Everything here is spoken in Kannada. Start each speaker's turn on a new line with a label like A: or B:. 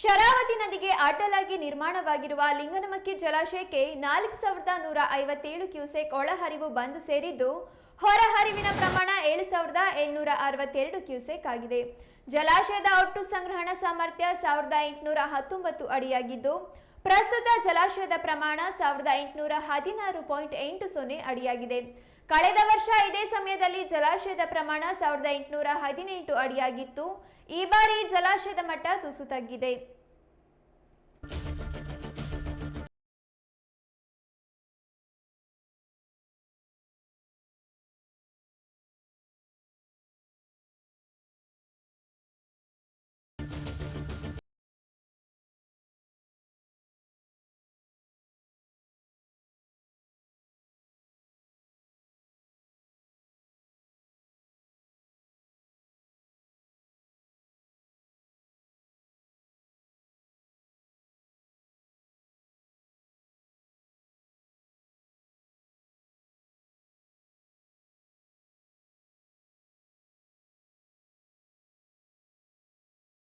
A: ಶರಾವತಿ ನದಿಗೆ ಅಡ್ಡಲಾಗಿ ನಿರ್ಮಾಣವಾಗಿರುವ ಲಿಂಗನಮಕ್ಕಿ ಜಲಾಶಯಕ್ಕೆ 4157 ಕ್ಯೂಸೆಕ್ ಒಳಹರಿವು ಬಂದು ಸೇರಿದ್ದು, ಹೊರಹರಿವಿನ ಪ್ರಮಾಣ 7762 ಕ್ಯೂಸೆಕ್ ಆಗಿದೆ. ಜಲಾಶಯದ ಒಟ್ಟು ಸಂಗ್ರಹಣಾ ಸಾಮರ್ಥ್ಯ 1819 ಅಡಿಯಾಗಿದ್ದು, ಪ್ರಸ್ತುತ ಜಲಾಶಯದ ಪ್ರಮಾಣ 1816.80 ಅಡಿಯಾಗಿದೆ. ಕಳೆದ ವರ್ಷ ಇದೇ ಸಮಯದಲ್ಲಿ ಜಲಾಶಯದ ಪ್ರಮಾಣ 1818 ಅಡಿಯಾಗಿತ್ತು. ಈ ಬಾರಿ ಜಲಾಶಯದ ಮಟ್ಟ ತುಸು ತಗ್ಗಿದೆ.